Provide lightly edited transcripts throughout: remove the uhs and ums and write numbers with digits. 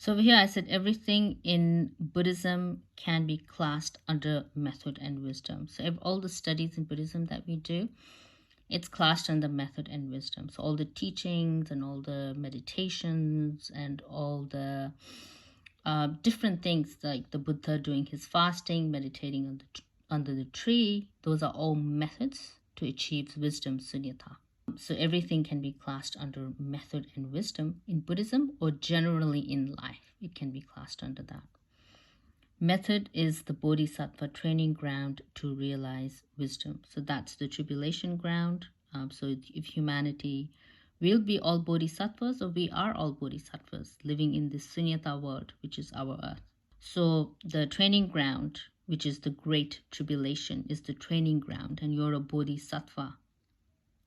So over here I said everything in Buddhism can be classed under method and wisdom. So all the studies in Buddhism that we do, it's classed under method and wisdom. So all the teachings and all the meditations and all the different things like the Buddha doing his fasting, meditating under the tree, those are all methods to achieve wisdom, sunyata. So everything can be classed under method and wisdom in Buddhism, or generally in life, it can be classed under that. Method is the bodhisattva training ground to realize wisdom. So that's the tribulation ground. So if humanity will be all bodhisattvas, or we are all bodhisattvas living in this sunyata world, which is our earth. So the training ground, which is the great tribulation, is the training ground, and you're a bodhisattva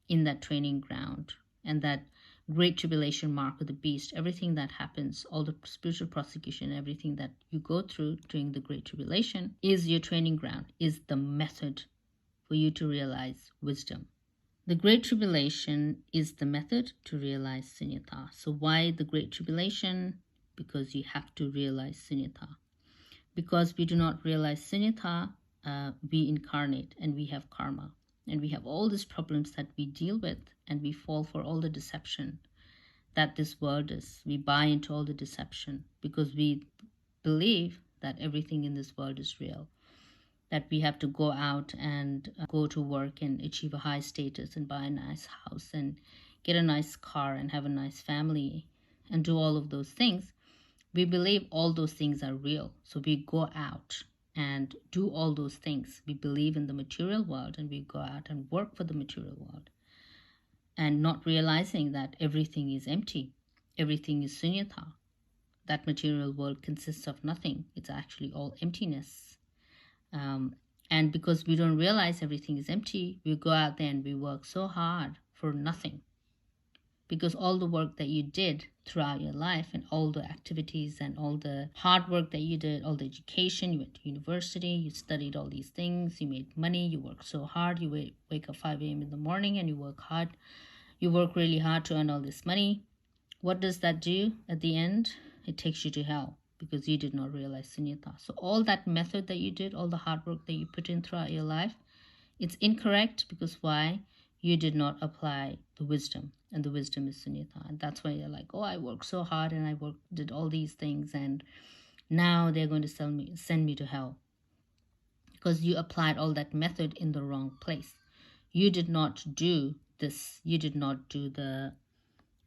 in that training ground. And that great tribulation, mark of the beast, everything that happens, all the spiritual prosecution, everything that you go through during the great tribulation is your training ground, is the method for you to realize wisdom. The great tribulation is the method to realize sunyata. So why the great tribulation? Because you have to realize sunyata. Because we do not realize sunyata, we incarnate and we have karma. And we have all these problems that we deal with, and we fall for all the deception that this world is. We buy into all the deception because we believe that everything in this world is real, that we have to go out and go to work and achieve a high status and buy a nice house and get a nice car and have a nice family and do all of those things. We believe all those things are real. So we go out and do all those things. We believe in the material world, and we go out and work for the material world, and not realizing that everything is empty. Everything is sunyata. That material world consists of nothing. It's actually all emptiness. And because we don't realize everything is empty, we go out there and we work so hard for nothing. Because all the work that you did throughout your life, and all the activities and all the hard work that you did, all the education, you went to university, you studied all these things, you made money, you worked so hard, you wake up 5 a.m. in the morning and you work hard. You work really hard to earn all this money. What does that do at the end? It takes you to hell because you did not realize sunyata. So all that method that you did, all the hard work that you put in throughout your life, it's incorrect because why? You did not apply the wisdom, and the wisdom is sunyata. And that's why you're like, oh, I worked so hard and did all these things, and now they're going to send me to hell because you applied all that method in the wrong place. You did not do this. You did not do the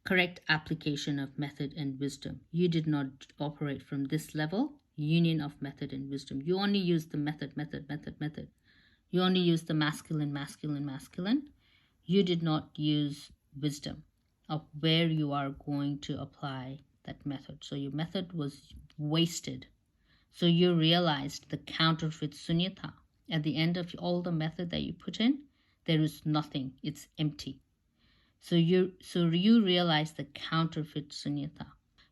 correct application of method and wisdom. You did not operate from this level, union of method and wisdom. You only use the method. You only use the masculine. You did not use wisdom of where you are going to apply that method. So your method was wasted. So you realized the counterfeit sunyata. At the end of all the method that you put in, there is nothing. It's empty. So you realize the counterfeit sunyata.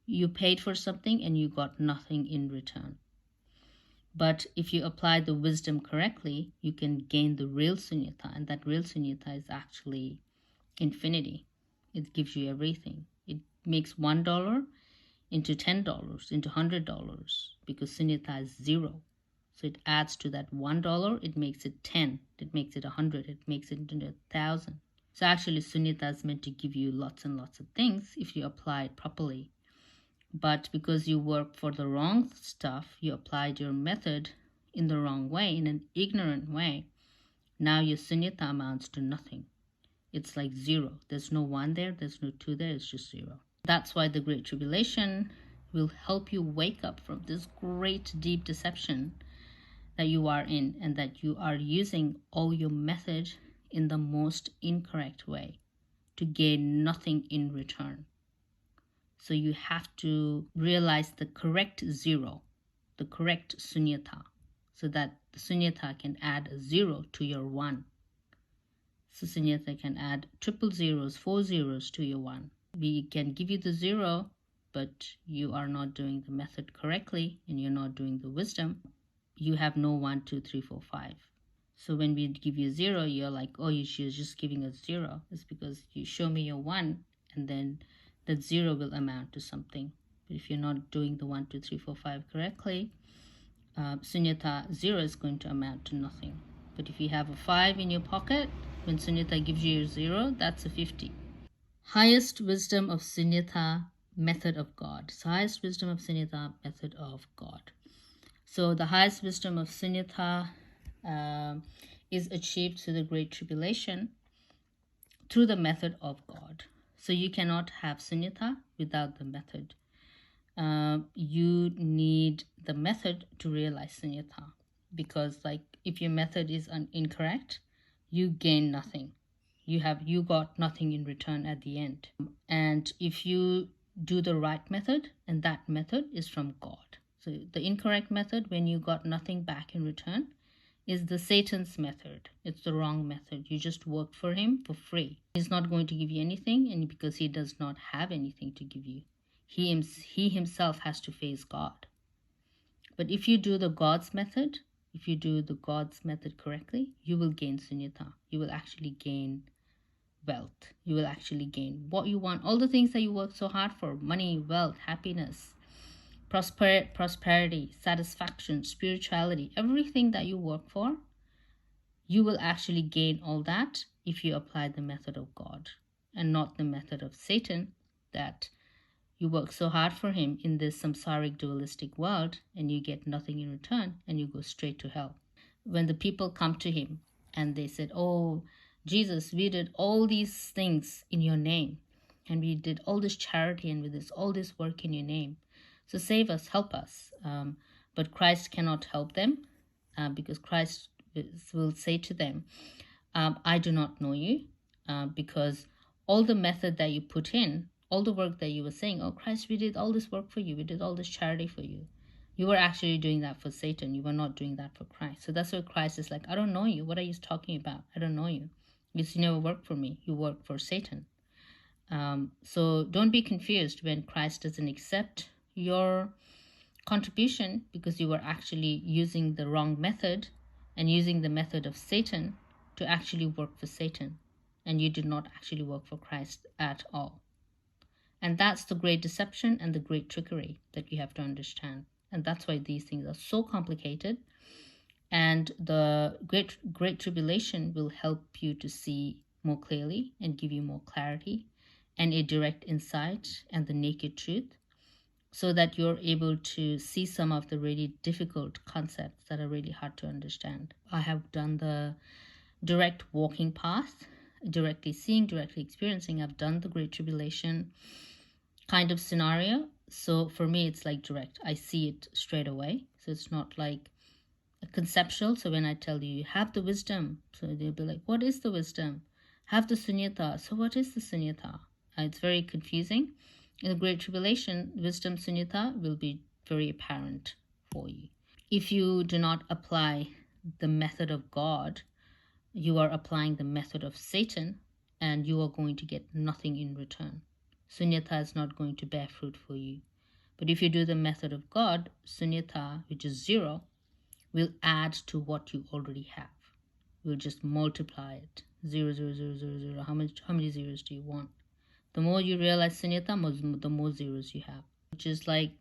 You paid for something and you got nothing in return. But if you apply the wisdom correctly, you can gain the real sunyata, and that real sunyata is actually infinity. It gives you everything. It makes $1 into $10, into $100, because sunyata is zero. So it adds to that $1, it makes it 10, it makes it 100, it makes it into 1,000. So actually sunyata is meant to give you lots and lots of things if you apply it properly. But because you worked for the wrong stuff, you applied your method in the wrong way, in an ignorant way, now your sunyata amounts to nothing. It's like zero. There's no 1 there, there's no 2 there, it's just 0. That's why the Great Tribulation will help you wake up from this great deep deception that you are in, and that you are using all your method in the most incorrect way to gain nothing in return. So you have to realize the correct zero, the correct sunyata, so that the sunyata can add a 0 to your 1. So sunyata can add triple zeros, 4 zeros to your 1. We can give you the 0, but you are not doing the method correctly and you're not doing the wisdom. You have no 1, 2, 3, 4, 5. So when we give you 0, you're like, oh, you're just giving us 0. It's because you show me your 1, and then that 0 will amount to something. But if you're not doing the 1, 2, 3, 4, 5 correctly, Sunyata 0 is going to amount to nothing. But if you have a 5 in your pocket, when Sunyata gives you a 0, that's a 50. Highest wisdom of Sunyata, method of God. So highest wisdom of Sunyata, method of God. So the highest wisdom of Sunyata is achieved through the Great Tribulation through the method of God. So you cannot have Sunyata without the method. You need the method to realize Sunyata, because like if your method is incorrect, you gain nothing. You got nothing in return at the end. And if you do the right method, and that method is from God. So the incorrect method, when you got nothing back in return, is the Satan's method. It's the wrong method. You just work for him for free. He's not going to give you anything, and because he does not have anything to give you, he himself has to face God. But if you do the God's method, if you do the God's method correctly, you will gain sunyata. You will actually gain wealth. You will actually gain what you want, all the things that you work so hard for: money, wealth, happiness, prosperity, satisfaction, spirituality, everything that you work for. You will actually gain all that if you apply the method of God and not the method of Satan, that you work so hard for him in this samsaric dualistic world and you get nothing in return and you go straight to hell. When the people come to him and they said, "Oh, Jesus, we did all these things in your name, and we did all this charity and we did all this work in your name. So save us, help us." But Christ cannot help them because Christ will say to them, "I do not know you," because all the method that you put in, all the work that you were saying, "Oh, Christ, we did all this work for you, we did all this charity for you," you were actually doing that for Satan. You were not doing that for Christ. So that's why Christ is like, "I don't know you. What are you talking about? I don't know you. Because you never worked for me. You work for Satan." So don't be confused when Christ doesn't accept your contribution, because you were actually using the wrong method and using the method of Satan to actually work for Satan. And you did not actually work for Christ at all. And that's the great deception and the great trickery that you have to understand. And that's why these things are so complicated. And the great tribulation will help you to see more clearly and give you more clarity and a direct insight and the naked truth, so that you're able to see some of the really difficult concepts that are really hard to understand. I have done the direct walking path, directly seeing, directly experiencing. I've done the Great Tribulation kind of scenario. So for me, it's like direct. I see it straight away. So it's not like a conceptual. So when I tell you, you have the wisdom, so they'll be like, "What is the wisdom?" Have the sunyata. So what is the sunyata? It's very confusing. In the Great Tribulation, wisdom sunyata will be very apparent for you. If you do not apply the method of God, you are applying the method of Satan, and you are going to get nothing in return. Sunyata is not going to bear fruit for you. But if you do the method of God, sunyata, which is 0, will add to what you already have. We'll just multiply it. 0, 0, 0, 0, 0. How many zeros do you want? The more you realize sunyata, the more zeros you have. Which is like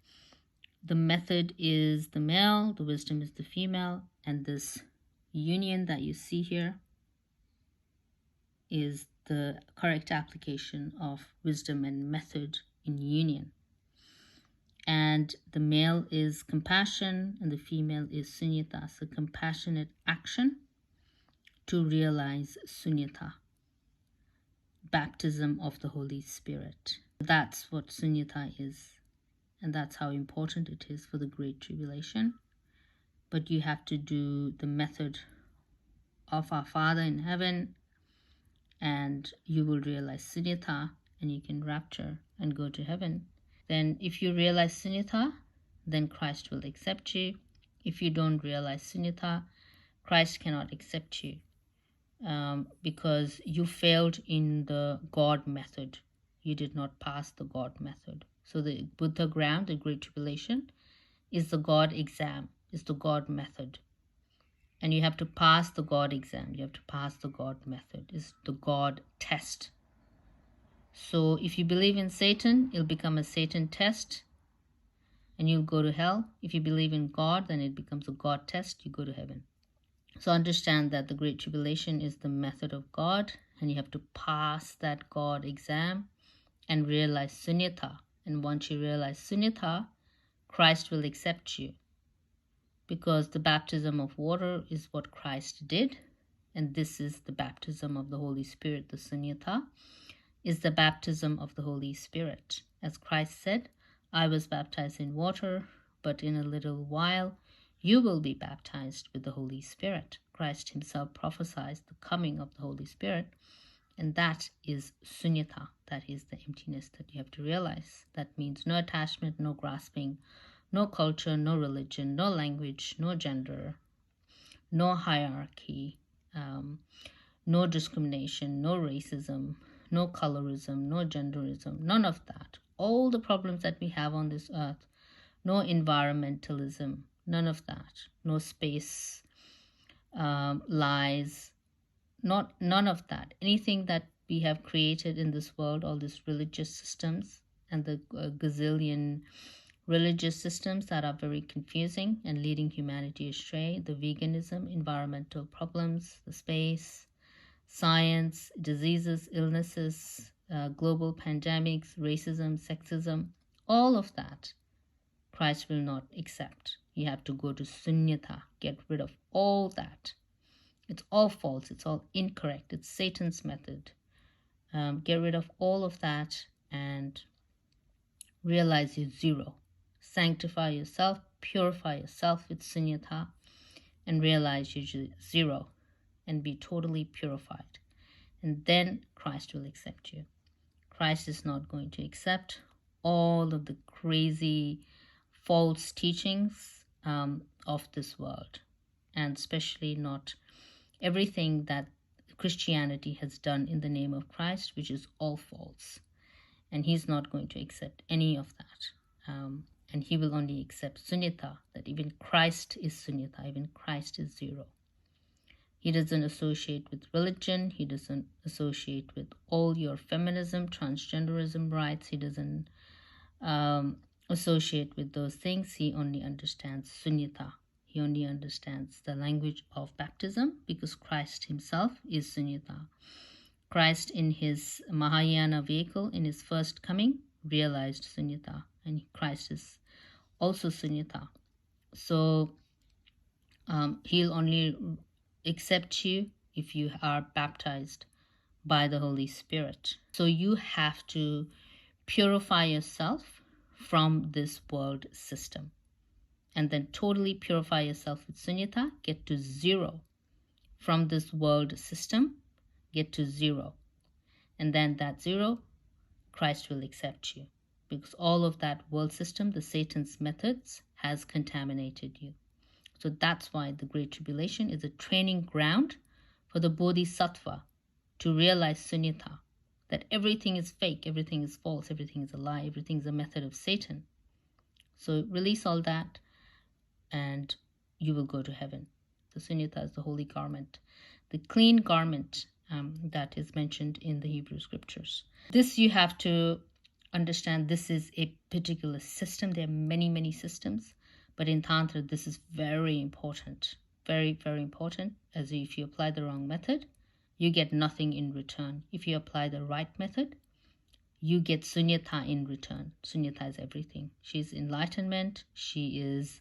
the method is the male, the wisdom is the female, and this union that you see here is the correct application of wisdom and method in union. And the male is compassion and the female is sunyata. So compassionate action to realize sunyata, baptism of the Holy Spirit. That's what sunyata is, and that's how important it is for the Great Tribulation. But you have to do the method of our Father in heaven, and you will realize sunyata, and you can rapture and go to heaven. Then if you realize sunyata, then Christ will accept you. If you don't realize sunyata, Christ cannot accept you. Because you failed in the God method. You did not pass the God method. So the Buddha ground, the Great Tribulation, is the God exam, is the God method. And you have to pass the God exam. You have to pass the God method. It's the God test. So if you believe in Satan, it'll become a Satan test. and you'll go to hell. If you believe in God, then it becomes a God test, you go to heaven. So understand that the Great Tribulation is the method of God, and you have to pass that God exam and realize Sunyata. And once you realize Sunyata, Christ will accept you, because the baptism of water is what Christ did, and this is the baptism of the Holy Spirit. The Sunyata is the baptism of the Holy Spirit. As Christ said, I was baptized in water, but in a little while you will be baptized with the Holy Spirit. Christ himself prophesied the coming of the Holy Spirit, and that is Sunyata. That is the emptiness that you have to realize. That means no attachment, no grasping, no culture, no religion, no language, no gender, no hierarchy, no discrimination, no racism, no colorism, no genderism, none of that. All the problems that we have on this earth, no environmentalism, none of that. No space lies, none of that. Anything that we have created in this world, all these religious systems and the gazillion religious systems that are very confusing and leading humanity astray, the veganism, environmental problems, the space, science, diseases, illnesses, global pandemics, racism, sexism, all of that, Christ will not accept. You have to go to Sunyata, get rid of all that. It's all false, it's all incorrect, it's Satan's method. Get rid of all of that and realize you're zero. Sanctify yourself, purify yourself with Sunyata, and realize you're zero and be totally purified. And then Christ will accept you. Christ is not going to accept all of the crazy false teachings of this world, and especially not everything that Christianity has done in the name of Christ, which is all false. And he's not going to accept any of that. And he will only accept Sunyata, that even Christ is Sunyata, even Christ is zero. He doesn't associate with religion. He doesn't associate with all your feminism, transgenderism rights. He doesn't associate with those things. He only understands Sunyata. He only understands the language of baptism, because Christ himself is Sunyata. Christ, in his Mahayana vehicle, in his first coming, realized Sunyata, and Christ is also Sunyata. So he'll only accept you if you are baptized by the Holy Spirit. So you have to purify yourself from this world system, and then totally purify yourself with Sunyata, get to zero from this world system, get to zero. And then that zero, Christ will accept you, because all of that world system, the Satan's methods, has contaminated you. So that's why the Great Tribulation is a training ground for the Bodhisattva to realize Sunyata, that everything is fake, everything is false, everything is a lie, everything is a method of Satan. So release all that and you will go to heaven. The Sunyata is the holy garment, the clean garment that is mentioned in the Hebrew scriptures. This you have to understand. This is a particular system. There are many, many systems. But in Tantra, this is very important, very, very important, as if you apply the wrong method, you get nothing in return. If you apply the right method, you get Sunyata in return. Sunyata is everything. She's enlightenment, she is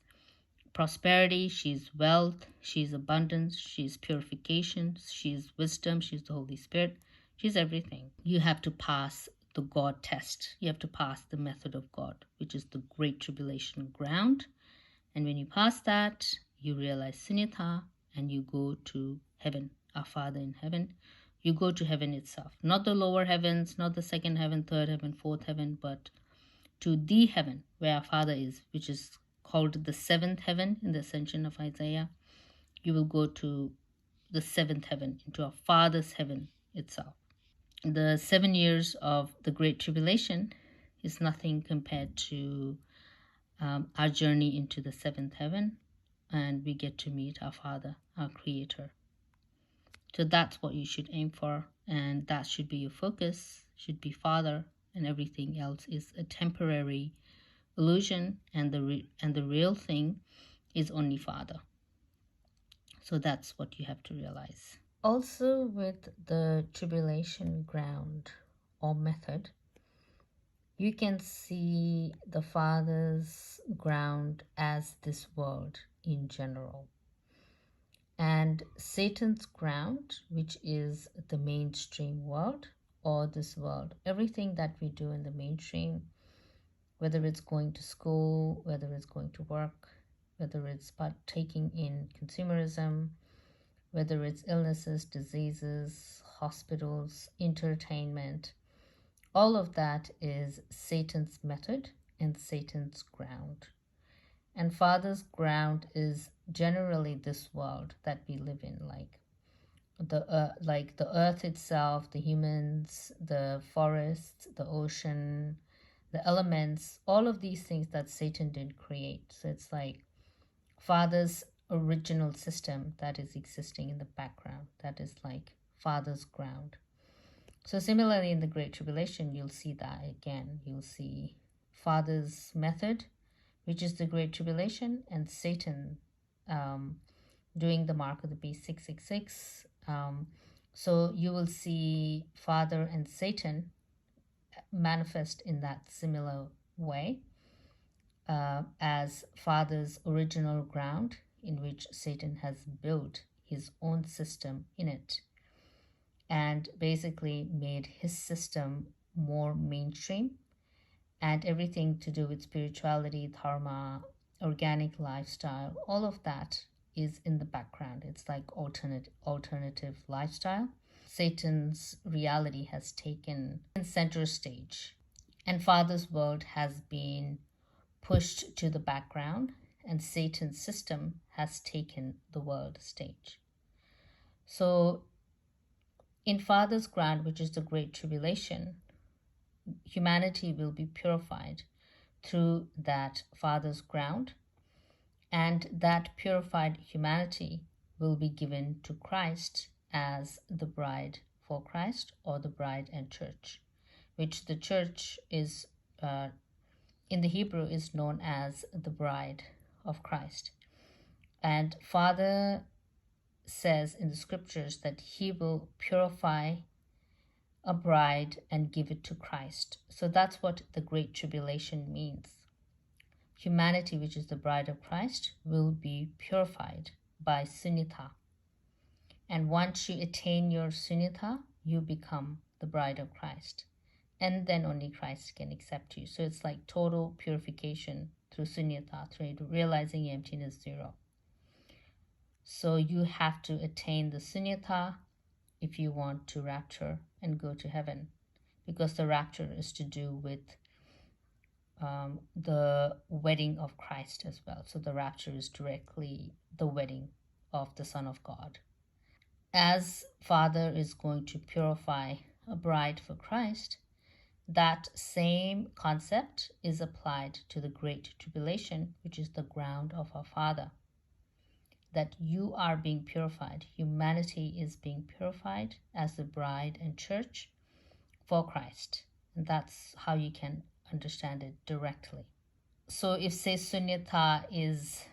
prosperity, she's wealth, she's abundance, she's purification, she's wisdom, she's the Holy Spirit, she's everything. You have to pass the God test. You have to pass the method of God, which is the Great Tribulation ground. And when you pass that, you realize Sunyata and you go to heaven, our Father in heaven. You go to heaven itself, not the lower heavens, not the second heaven, third heaven, fourth heaven, but to the heaven where our Father is, which is called the seventh heaven in the Ascension of Isaiah. You will go to the seventh heaven, into our Father's heaven itself. The 7 years of the Great Tribulation is nothing compared to our journey into the seventh heaven, and we get to meet our Father, our Creator. So that's what you should aim for, and that should be your focus, should be Father, and everything else is a temporary illusion, and the real thing is only Father. So that's what you have to realize. Also, with the tribulation ground or method, you can see the Father's ground as this world in general, and Satan's ground, which is the mainstream world or this world. Everything that we do in the mainstream, whether it's going to school, whether it's going to work, whether it's partaking in consumerism, whether it's illnesses, diseases, hospitals, entertainment, all of that is Satan's method and Satan's ground. And Father's ground is generally this world that we live in, like the earth itself, the humans, the forests, the ocean, the elements, all of these things that Satan didn't create. So it's like Father's original system that is existing in the background. That is like Father's ground. So similarly in the Great Tribulation, you'll see that again. You'll see Father's method, which is the Great Tribulation, and Satan doing the mark of the beast 666. So you will see Father and Satan manifest in that similar way, as Father's original ground, in which Satan has built his own system in it and basically made his system more mainstream, and everything to do with spirituality, dharma, organic lifestyle, all of that is in the background. It's like alternative lifestyle. Satan's reality has taken center stage, and Father's world has been pushed to the background, and Satan's system has taken the world stage. So in Father's ground, which is the Great Tribulation, humanity will be purified through that Father's ground, and that purified humanity will be given to Christ as the bride for Christ, or the bride and church, which the church is in the Hebrew is known as the bride of Christ. And Father says in the scriptures that he will purify a bride and give it to Christ. So that's what the Great Tribulation means. Humanity, which is the bride of Christ, will be purified by Sunyata. And once you attain your Sunyata, you become the bride of Christ. And then only Christ can accept you. So it's like total purification through Sunyata, through realizing emptiness zero. So you have to attain the Sunyata if you want to rapture and go to heaven, because the rapture is to do with the wedding of Christ as well. So the rapture is directly the wedding of the Son of God. As Father is going to purify a bride for Christ, that same concept is applied to the Great Tribulation, which is the ground of our Father. That you are being purified. Humanity is being purified as the bride and church for Christ. And that's how you can understand it directly. So if, say, Sunyata is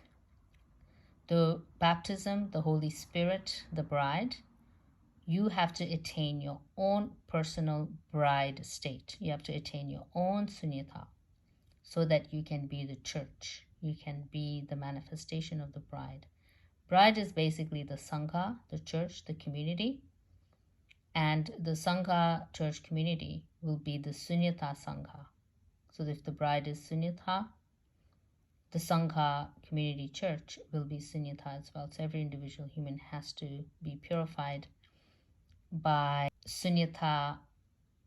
the baptism, the Holy Spirit, the bride, you have to attain your own personal bride state. You have to attain your own Sunyata so that you can be the church. You can be the manifestation of the bride. Bride is basically the Sangha, the church, the community. And the Sangha church community will be the Sunyata Sangha. So if the bride is Sunyata, the Sangha community church will be Sunyata as well. So every individual human has to be purified by Sunyata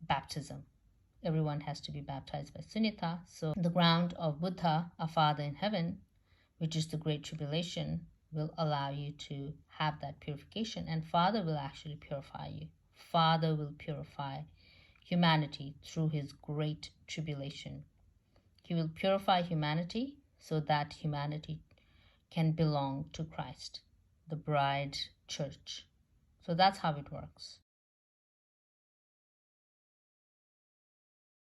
baptism. Everyone has to be baptized by Sunyata. So the ground of Buddha, our Father in heaven, which is the Great Tribulation, will allow you to have that purification. And Father will actually purify you. Father will purify humanity through his Great Tribulation. He will purify humanity so that humanity can belong to Christ, the bride church. So that's how it works.